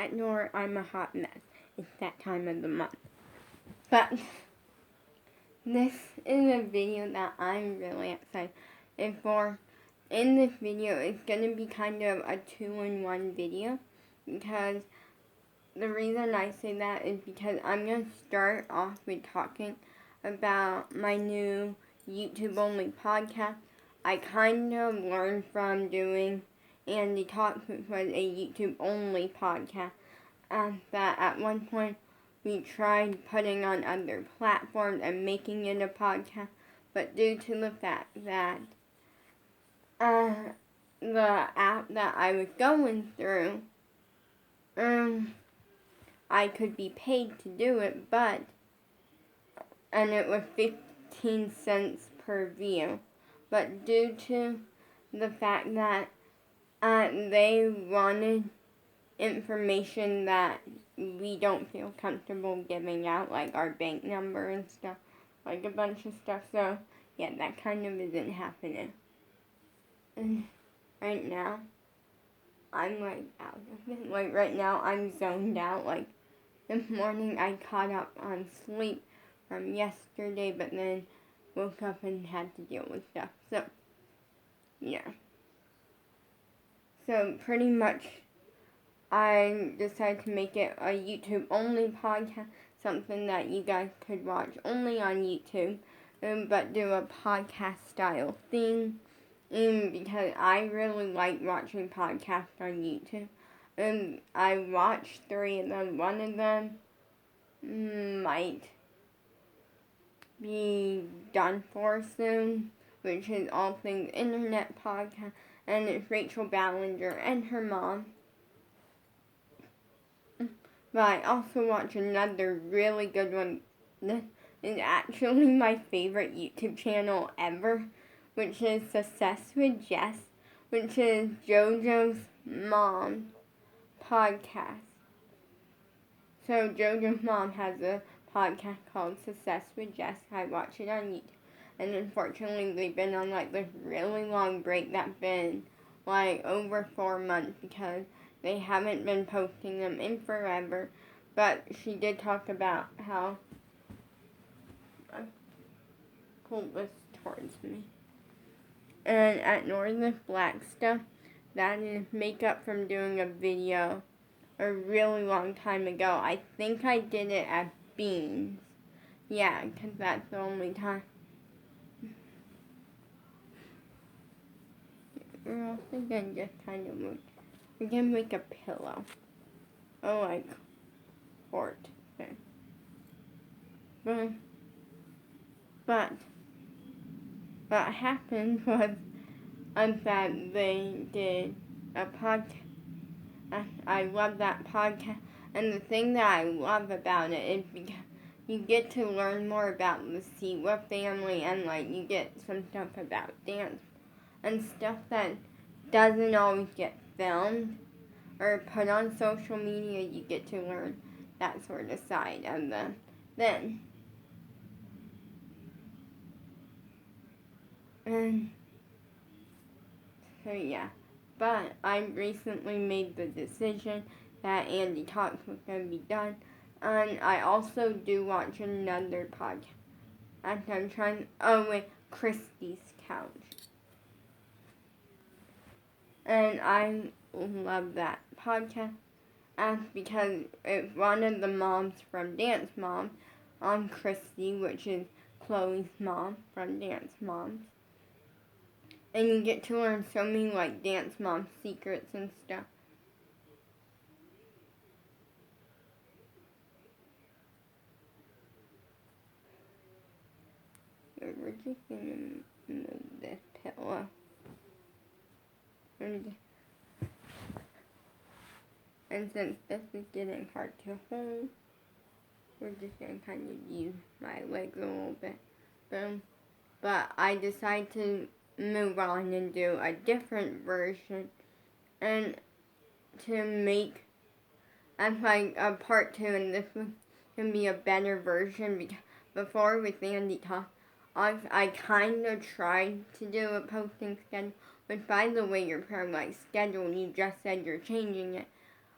Ignore, I'm a hot mess. It's that time of the month. But this is a video that I'm really excited for. In this video, it's going to be kind of a 2-in-1 video, because the reason I say that is because I'm going to start off with talking about my new YouTube only podcast. I kind of learned from doing Andy Talks, which was a YouTube only podcast, that at one point we tried putting on other platforms and making it a podcast, but due to the fact that the app that I was going through, I could be paid to do it, and it was 15 cents per view. But due to the fact that they wanted information that we don't feel comfortable giving out, like our bank number and stuff, like a bunch of stuff, so yeah, that kind of isn't happening. And right now, I'm like out of it. Like right now, I'm zoned out. Like this morning, I caught up on sleep from yesterday, but then woke up and had to deal with stuff. So, yeah. So pretty much, I decided to make it a YouTube only podcast, something that you guys could watch only on YouTube, but do a podcast style thing. Because I really like watching podcasts on YouTube. I watched 3 of them. One of them might be done for soon, which is All Things Internet Podcast, and it's Rachel Ballinger and her mom. But I also watched another really good one that is actually my favorite YouTube channel ever, which is Success with Jess, which is JoJo's mom's podcast. So JoJo's mom has a podcast called Success with Jess. I watch it on YouTube. And unfortunately, they've been on like this really long break that's been like over 4 months, because they haven't been posting them in forever. But she did talk about how I pulled this towards me. And at Northern Black stuff, that is makeup from doing a video a really long time ago. I think I did it at Beans. Yeah, because that's the only time. We're also going to just kind of move. We're going to make a pillow. Oh, like fort thing. But what happened was that they did a podcast. I love that podcast. And the thing that I love about it is because you get to learn more about the Siwa family, and like you get some stuff about dance and stuff that doesn't always get filmed or put on social media. You get to learn that sort of side of them then. And so yeah, but I recently made the decision that Andy Talks was going to be done, and I also do watch another podcast. I'm trying, Christie's Couch. And I love that podcast, because it's one of the moms from Dance Mom, on Christy, which is Chloe's mom from Dance Moms. And you get to learn so many like Dance Mom secrets and stuff. We're just gonna move this pillow. And since this is getting hard to hold, we're just gonna kind of use my legs a little bit. But I decided to move on and do a different version, and to make as like a part 2, and this one can be a better version, because before with Andy Talk, I kind of tried to do a posting schedule, which by the way, your probably like schedule, you just said you're changing it.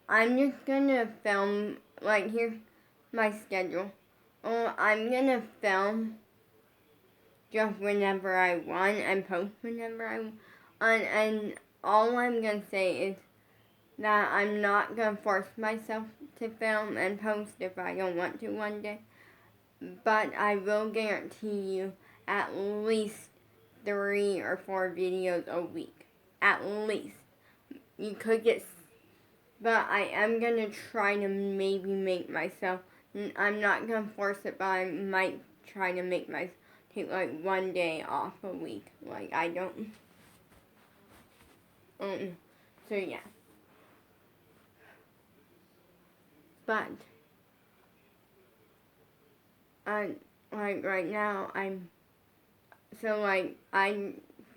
I'm just gonna film, like, here's my schedule. Oh, I'm gonna film just whenever I want and post whenever I want. And all I'm gonna say is that I'm not gonna force myself to film and post if I don't want to one day. But I will guarantee you at least 3 or 4 videos a week. At least. You could get, but I am gonna try to maybe make myself, I'm not gonna force it, but I might try to make myself take like one day off a week. Like, I don't, so yeah. But, like right now, I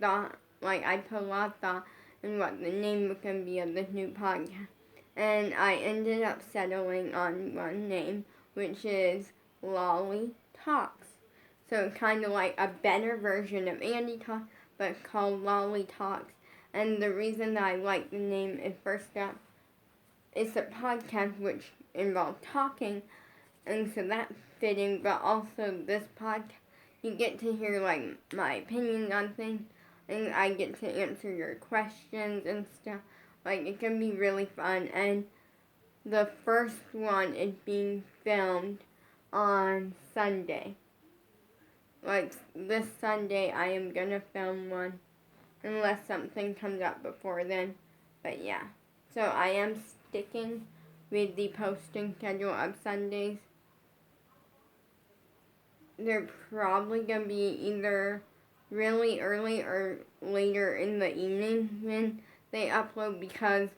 thought, like I put a lot of thought in what the name was gonna be of this new podcast. And I ended up settling on one name, which is Lolly Talks. So it's kind of like a better version of Andy Talks, but called Lolly Talks. And the reason that I like the name is first up, it's a podcast which involves talking, and so that's fitting, but also this podcast, you get to hear like my opinions on things, and I get to answer your questions and stuff. Like, it can be really fun, and the first one is being filmed on Sunday. Like, this Sunday I am gonna film one, unless something comes up before then. But yeah, so I am sticking with the posting schedule of Sundays. They're probably gonna be either really early or later in the evening when they upload, because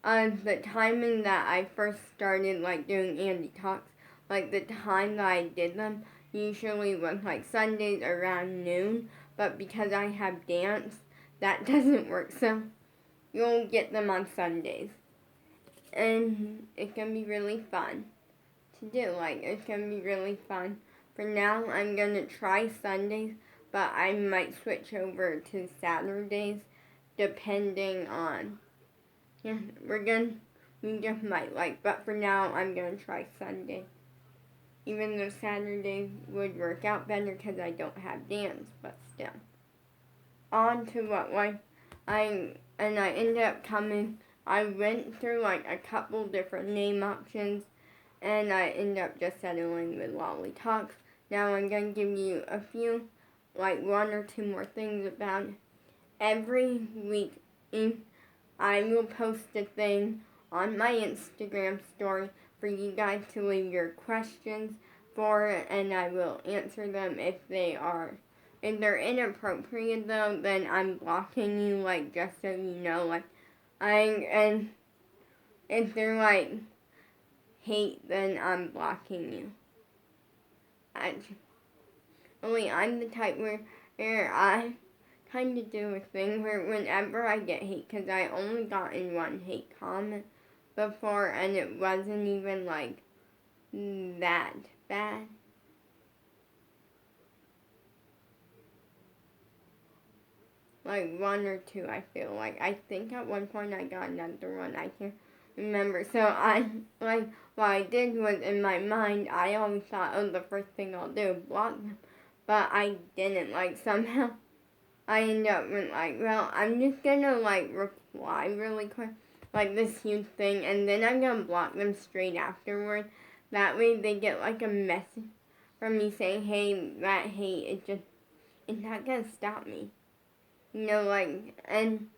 the timing that I first started like doing Andy Talks, like the time that I did them usually was like Sundays around noon, but because I have dance, that doesn't work, so you'll get them on Sundays. And it can be really fun to do, like it can be really fun. For now, I'm gonna try Sundays, but I might switch over to Saturdays depending on, yeah, we just might like, but for now, I'm gonna try Sunday. Even though Saturday would work out better because I don't have dance, but still. On to what I ended up I went through like a couple different name options, and I ended up just settling with Lolly Talks. Now I'm gonna give you a few, like 1 or 2 more things about it. Every week, I will post a thing on my Instagram story for you guys to leave your questions for, and I will answer them if they're inappropriate though, then I'm blocking you, like, just so you know, like, and if they're like hate, then I'm blocking you. I'm the type where I kind of do a thing where whenever I get hate, because I only gotten 1 hate comment before, and it wasn't even like that bad. Like 1 or 2, I feel like. I think at one point I got another one. I can't remember. So what I did was, in my mind, I always thought, oh, the first thing I'll do is block them. But I didn't. Like, somehow I ended up with, like, well, I'm just gonna, like, reply really quick, like this huge thing, and then I'm gonna block them straight afterward. That way they get, like, a message from me saying, hey, that hate, it's not gonna stop me. You know, like, and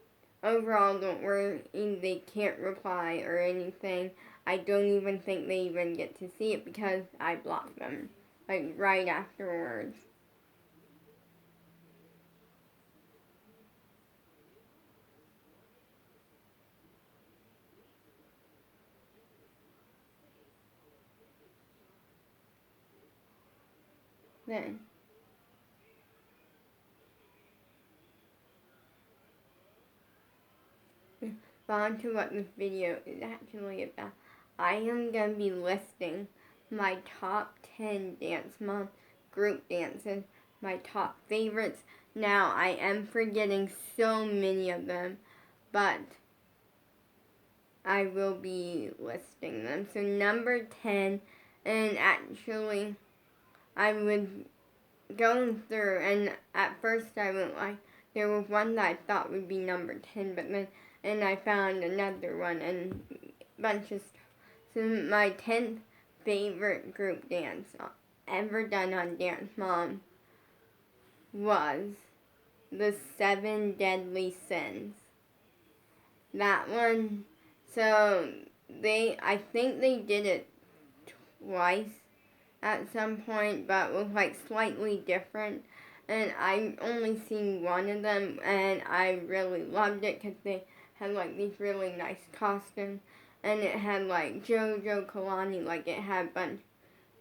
overall, don't worry, they can't reply or anything. I don't even think they even get to see it because I blocked them, like, right afterwards. Then, on to what this video is actually about. I am going to be listing my top 10 Dance Mom group dances, my top favorites. Now, I am forgetting so many of them, but I will be listing them. So number 10, and actually I was going through, and at first I went like, there was one that I thought would be number 10, but then, and I found another one, and a bunch of stuff. So my 10th favorite group dance ever done on Dance Mom was the 7 Deadly Sins. That one, so I think they did it twice at some point, but was like slightly different. And I only seen one of them, and I really loved it because they had like these really nice costumes, and it had like JoJo, Kalani, like it had a bunch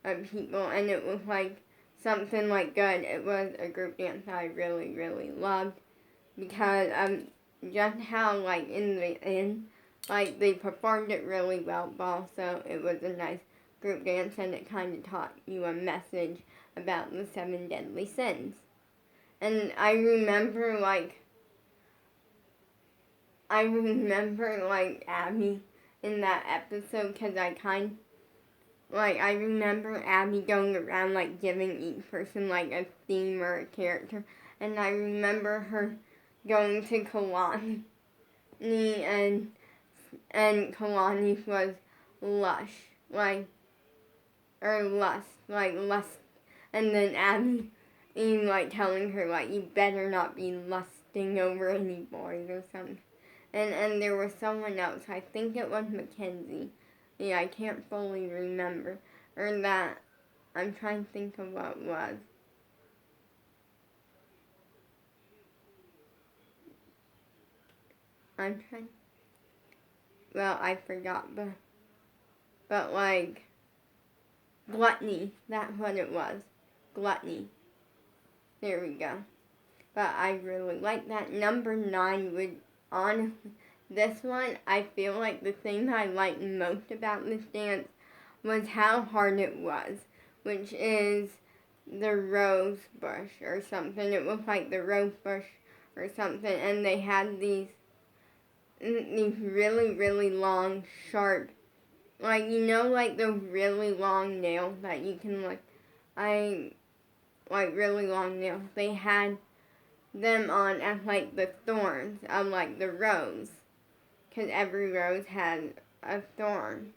of people, and it was like something like good. It was a group dance I really, really loved because just how like in the end, like they performed it really well, but also it was a nice group dance, and it kind of taught you a message about the 7 deadly sins. And I remember like Abby in that episode, because I remember Abby going around like giving each person like a theme or a character, and I remember her going to Kalani, and Kalani was lush, lust, and then Abby like telling her like, you better not be lusting over any boys or something. And there was someone else, I think it was Mackenzie. Yeah, I can't fully remember. Or that, I'm trying to think of what it was. Well, I forgot, but like, Gluttony, that's what it was. Gluttony. There we go. But I really like that. Number 9 would, honestly, this one, I feel like the thing I liked most about this dance was how hard it was, which is the rose bush or something. It was like the rose bush or something, and they had these really, really long, sharp, like, you know, like the really long nails that you can, like really long nails. They had them on as like the thorns of like the rose, because every rose had a thorn.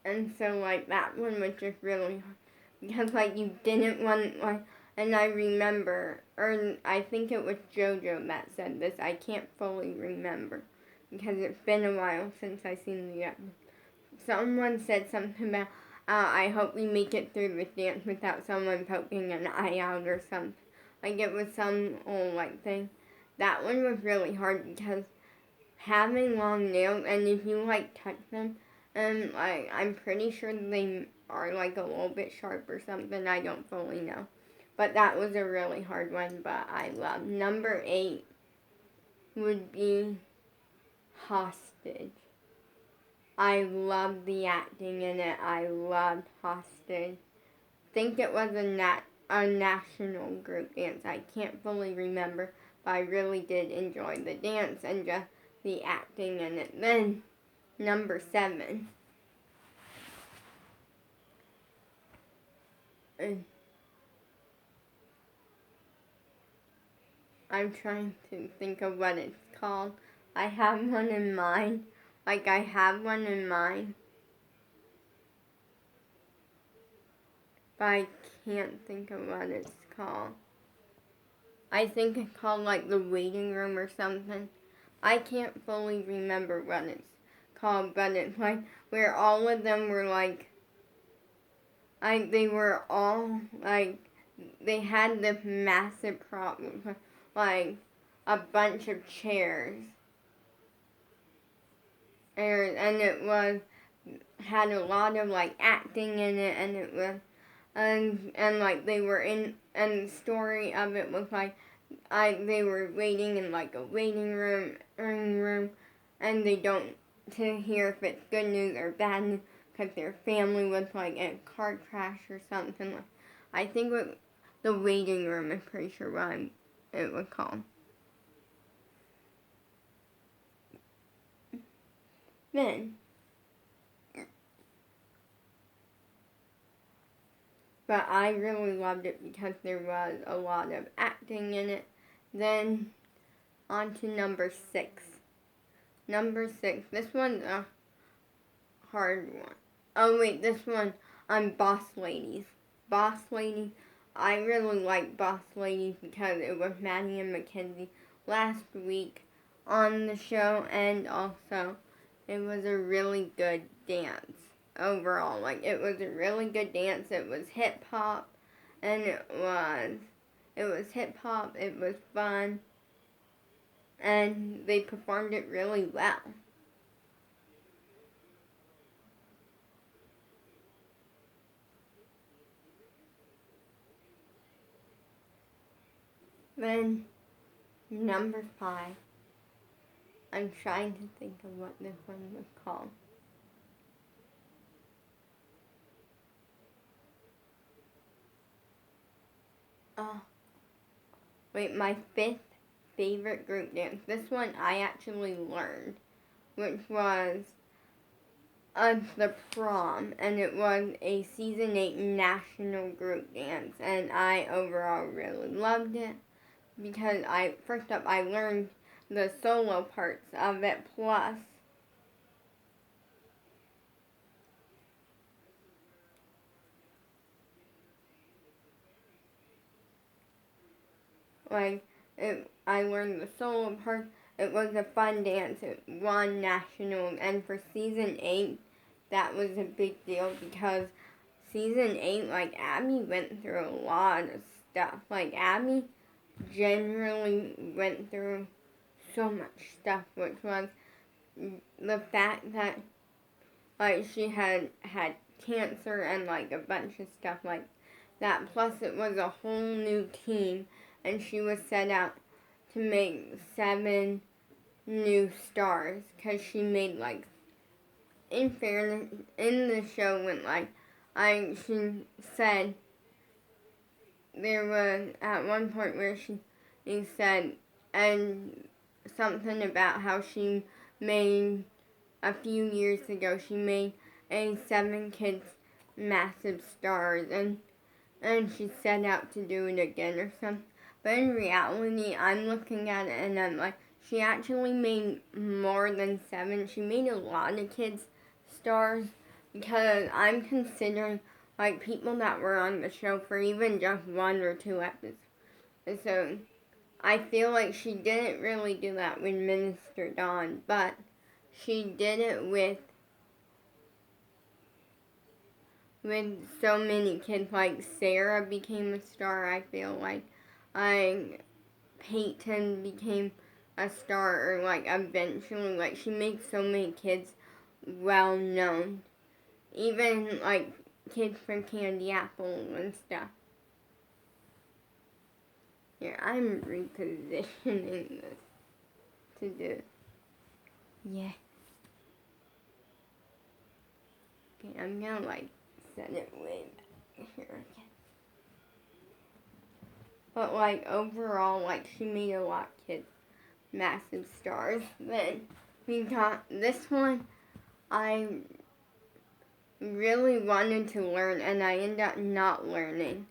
And so like that one was just really hard, because like you didn't want like, and I remember, or I think it was JoJo that said this, I can't fully remember because it's been a while since I seen the episode. Someone said something about, I hope we make it through the dance without someone poking an eye out or something. Like it was some old like thing. That one was really hard because having long nails, and if you like touch them, and like I'm pretty sure they are like a little bit sharp or something. I don't fully know, but that was a really hard one. But I love. Number 8 would be Hostage. I loved the acting in it. I loved Hostage. Think it was a national group dance. I can't fully remember, but I really did enjoy the dance and just the acting in it. Then number 7. I'm trying to think of what it's called. I have one in mind. Like I have one in mind, but I can't think of what it's called. I think it's called like The Waiting Room or something. I can't fully remember what it's called, but it's like where all of them were like, they were all like, they had this massive problem, like a bunch of chairs, and it was had a lot of like acting in it, and it was and like they were in, and the story of it was like they were waiting in like a waiting room, and they don't to hear if it's good news or bad news because their family was like in a car crash or something. I think the waiting room. I'm pretty sure what it was called. Then, but I really loved it because there was a lot of acting in it. Then, on to number 6. Number 6. This one's a hard one. Oh wait, this one on Boss Ladies. Boss Ladies. I really like Boss Ladies because it was Maddie and Mackenzie last week on the show, and also it was a really good dance overall. Like, it was a really good dance. It was hip hop, and it was hip hop. It was fun, and they performed it really well. Then number 5. I'm trying to think of what this one was called. Wait, my 5th favorite group dance. This one I actually learned, which was the prom, and it was a season 8 national group dance, and I overall really loved it because I learned the solo parts of it, plus I learned the solo part. It was a fun dance. It won nationals, and for season 8, that was a big deal because season 8, like, Abby went through a lot of stuff. Like, Abby generally went through so much stuff, which was the fact that, like, she had cancer and, like, a bunch of stuff like that. Plus, it was a whole new team, and she was set out to make 7 new stars because she made, like, in fairness, in the show when, like, she said there was at one point where she said and something about how she made a few years ago she made a 7 kids massive stars, and she set out to do it again or something. But in reality, I'm looking at it and I'm like, she actually made more than 7. She made a lot of kids stars because I'm considering, like, people that were on the show for even just 1 or 2 episodes. So I feel like she didn't really do that with Minister Dawn, but she did it with so many kids. Like, Sarah became a star, I feel like. Peyton became a star, or, like, eventually, like, she made so many kids well known. Even, like, kids from Candy Apple and stuff. Here, I'm repositioning this to do. Yeah. Okay, I'm gonna, like, set it way back here again. But, like, overall, like, she made a lot of kids massive stars. Then we got this one I really wanted to learn, and I ended up not learning.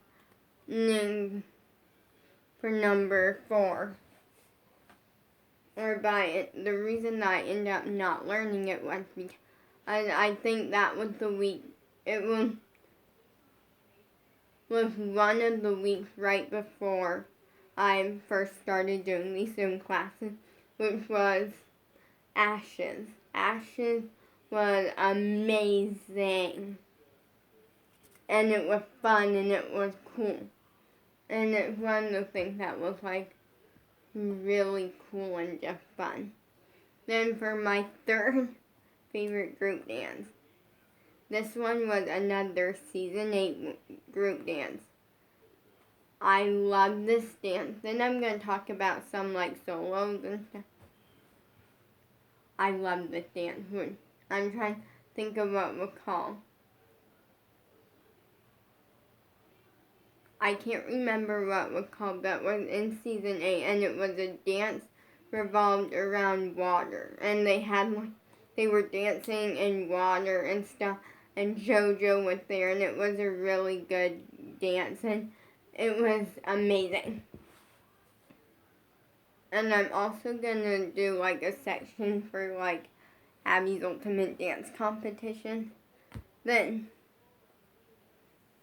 For number 4. Or by it, the reason that I ended up not learning it was because I think that was the week, it was one of the weeks right before I first started doing these Zoom classes, which was Ashes. Ashes was amazing. And it was fun and it was cool. And it's one of the things that was, like, really cool and just fun. Then for my 3rd favorite group dance, this one was another season 8 group dance. I love this dance. Then I'm going to talk about some like solos and stuff. I love this dance. I'm trying to think of what we'll call. I can't remember what was called, but was in season 8, and it was a dance revolved around water, and they were dancing in water and stuff, and JoJo was there, and it was a really good dance, and it was amazing. And I'm also gonna do like a section for like Abby's Ultimate Dance Competition. Then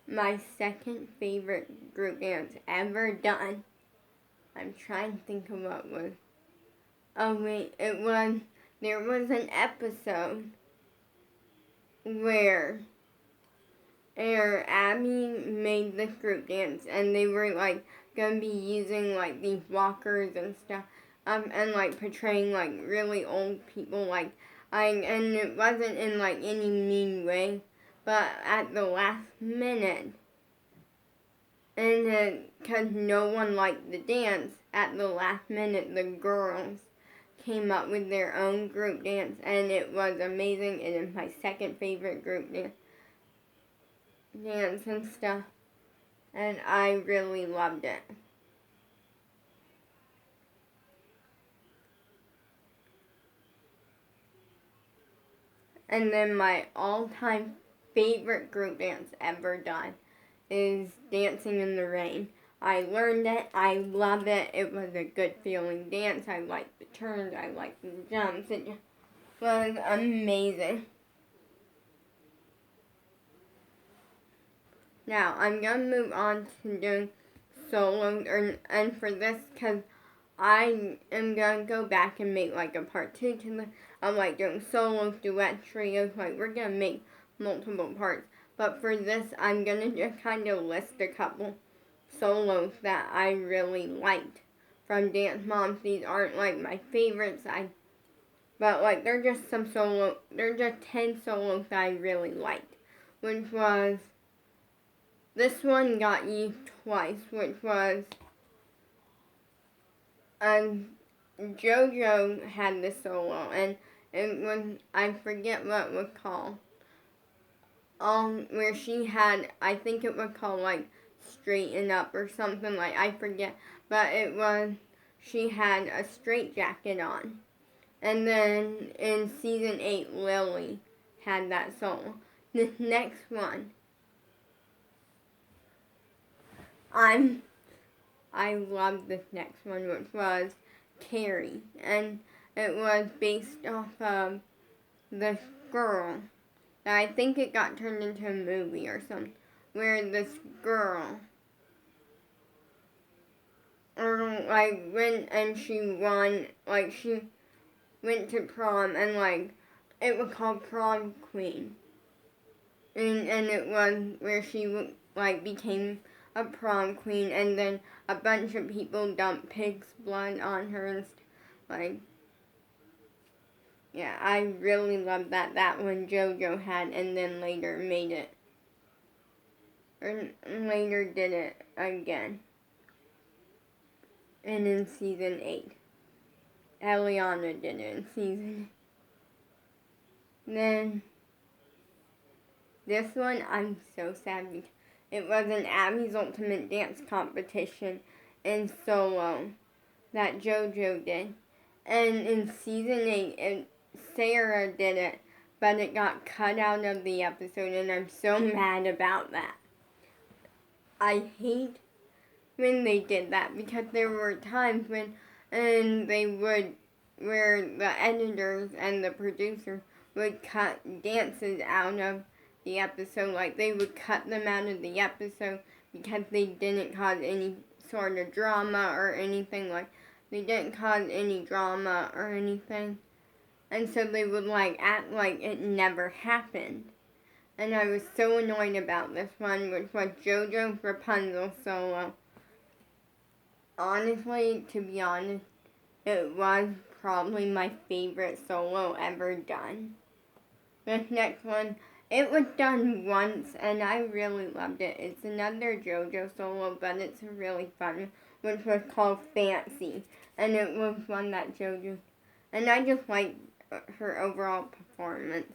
my second favorite group dance ever done. I'm trying to think of what was. Oh wait, there was an episode where Abby made this group dance, and they were like gonna be using like these walkers and stuff, and like portraying like really old people, and it wasn't in like any mean way, but at the last minute, and because no one liked the dance, at the last minute the girls came up with their own group dance, and it was amazing. It is my second favorite group dance and stuff, and I really loved it. And then my all-time favorite group dance ever done is Dancing in the Rain. I learned it, I love it, it was a good feeling dance, I liked the turns, I liked the jumps, it just was amazing. Now, I'm going to move on to doing solos, and for this, because I am going to go back and make like a part 2 to this. I'm like doing solos, duet, trios, like we're going to make multiple parts. But for this, I'm going to just kind of list a couple solos that I really liked from Dance Moms. These aren't like my favorites, but like they're just 10 solos that I really liked, which was, this one got used twice, which was, JoJo had the solo, and it was, I forget what it was called, where she had, I think it was called like Straighten Up or something, like, I forget, but it was, she had a straight jacket on. And then in season 8, Lily had that solo. The next one, I love this next one, which was Carrie, and it was based off of this girl. I think it got turned into a movie or something, where this girl, like, went and she won, like, she went to prom, and like, it was called Prom Queen, and it was where she like became a prom queen, and then a bunch of people dumped pig's blood on her and like, yeah, I really loved that one JoJo had, and then later made it, or later did it again, and in season 8, Eliana did it in season 8. Then this one, I'm so sad because it was an Abby's Ultimate Dance Competition in solo that JoJo did. And in season 8, Sarah did it, but it got cut out of the episode, and I'm so mad about that. I hate when they did that, because there were times when where the editors and the producers would cut dances out of the episode, like they would cut them out of the episode because they didn't cause any sort of drama or anything, like they didn't cause any drama or anything, and so they would like act like it never happened. And I was so annoyed about this one, which was JoJo's Rapunzel solo. Honestly, to be honest, it was probably my favorite solo ever done. This next one It was done once, and I really loved it. It's another JoJo solo, but it's really fun, which was called Fancy, and it was one that JoJo, and I just liked her overall performance.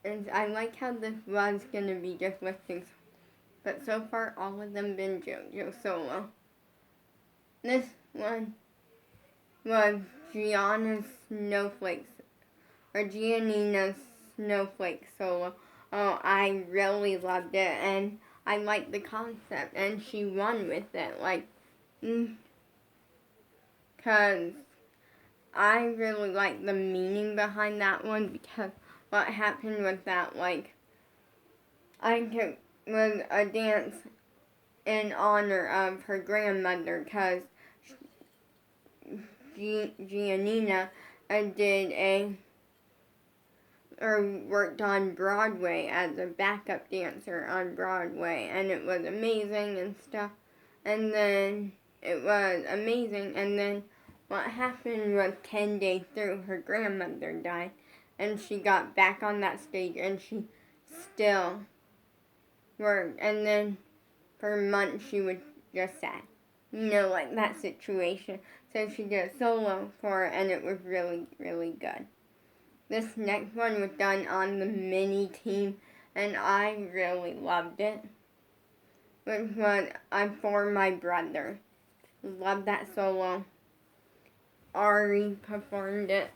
And I like how this was gonna be just listings, but so far all of them been JoJo solo. This one was Gianna's Snowflakes, or Giannina's Snowflake solo. Oh, I really loved it, and I liked the concept, and she won with it, because I really like the meaning behind that one, because what happened with that, was a dance in honor of her grandmother, because Giannina worked on Broadway as a backup dancer on Broadway, and it was amazing and stuff. And then it was amazing, and then what happened was 10 days through, her grandmother died, and she got back on that stage, and she still worked, and then for months she was just sad. Like that situation. So she did a solo for it, and it was really, really good. This next one was done on the mini team, and I really loved it. Which was I'm For My Brother. Loved that solo. Ari performed it.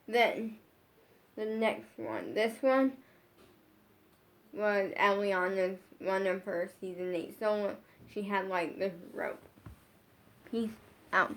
Then, the next one. This one was Eliana's one of her season 8 solo. She had this rope. Peace out.